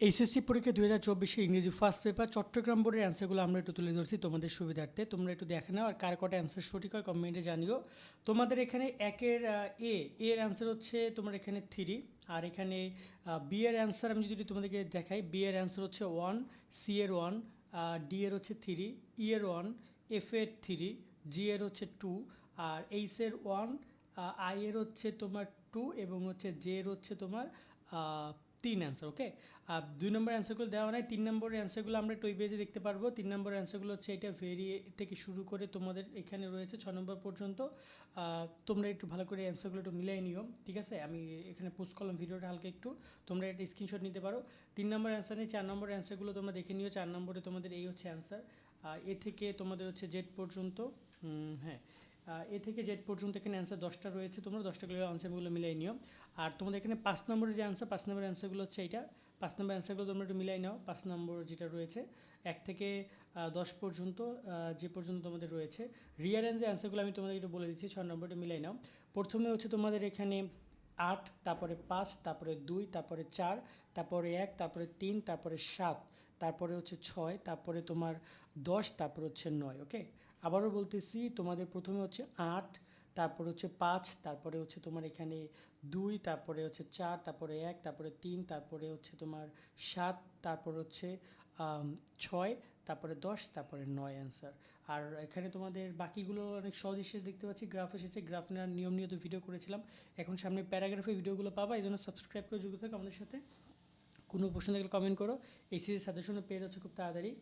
HSC পরীক্ষা 2024 ইংরেজি first paper Chittagong বোর্ডের অ্যান্সারগুলো আমরা একটু তুলে ধরছি তোমাদের সুবিধার্থে। তোমরা একটু দেখে নাও আর কার কটা অ্যান্সার সঠিক হয় কমেন্টে জানিও। তোমাদের এখানে একের এর অ্যান্সার হচ্ছে তোমার এখানে 3, আর এখানে বি এর অ্যান্সার আমি যদি তোমাদেরকে দেখাই, বি এর অ্যান্সার হচ্ছে 1, সি এর 1, ডি এর হচ্ছে 3, ই এর 1, এফ এর 3, জি এর হচ্ছে 2, আর এইচ এর 1, আই এর হচ্ছে তোমার 2 এবং হচ্ছে জে এর হচ্ছে তোমার 3 অ্যান্সার। ওকে, আর 2 নম্বর অ্যান্সারগুলো দেওয়া নাই। 3 নম্বরের অ্যান্সারগুলো আমরা একটু ওই পেজে দেখতে পারবো। 3 নম্বর অ্যান্সারগুলো হচ্ছে এটা ভেরি থেকে শুরু করে তোমাদের এখানে রয়েছে 6 নম্বর পর্যন্ত। তোমরা একটু ভালো করে অ্যান্সারগুলো একটু মিলাই নিও, ঠিক আছে? আমি এখানে পোস্ট করলাম ভিডিওটা, হালকা একটু তোমরা একটা স্ক্রিনশট নিতে পারো। 3 নম্বর অ্যান্সার নিয়ে 4 নম্বর অ্যান্সারগুলো তোমরা দেখে নিও। 4 নম্বরে তোমাদের এই হচ্ছে অ্যান্সার, এ থেকে তোমাদের হচ্ছে জেড পর্যন্ত। হ্যাঁ, এ থেকে জেড পর্যন্ত এখানে অ্যান্সার 10টা রয়েছে, তোমরা 10টাগুলো আনসারগুলো মিলাই নিও। আর তোমাদের এখানে 5 নম্বরের যে অ্যান্সার, 5 নম্বরের অ্যান্সারগুলো হচ্ছে এইটা। 5 নম্বর অ্যান্সারগুলো তোমরা একটু মিলাই নাও। 5 নম্বর যেটা রয়েছে 1 থেকে 10 পর্যন্ত, যে পর্যন্ত তোমাদের রয়েছে রিয়ারেঞ্জের অ্যান্সারগুলো আমি তোমাদের একটু বলে দিচ্ছি। 6 নম্বরটা মিলাই নাও। প্রথমে হচ্ছে তোমাদের এখানে 8, তারপরে 5, তারপরে 2, তারপরে 4, তারপরে 1, তারপরে 3, তারপরে 7, তারপরে হচ্ছে 6, তারপরে তোমার 10, তারপরে হচ্ছে 9। ওকে, আবারও বলতেছি, তোমাদের প্রথমে হচ্ছে 8, তারপরে হচ্ছে 5, তারপরে হচ্ছে তোমার এখানে 2, তারপরে হচ্ছে 4, তারপরে 1, তারপরে 3, তারপরে হচ্ছে তোমার 7, তারপর হচ্ছে 6, তারপরে 10, তারপরে 9 অ্যান্সার। আর এখানে তোমাদের বাকিগুলো অনেক সহজ হিসেবে দেখতে পাচ্ছি, গ্রাফ এসেছে। গ্রাফ নেওয়ার নিয়ম নিয়ে তো ভিডিও করেছিলাম, এখন সামনে প্যারাগ্রাফে ভিডিওগুলো পাবা। এই জন্য সাবস্ক্রাইব করে যুক্ত থাকো আমাদের সাথে। কোনো প্রশ্ন থাকলে কমেন্ট করো, এইচএসসি সাজেশনও পেয়ে যাচ্ছে খুব তাড়াতাড়ি।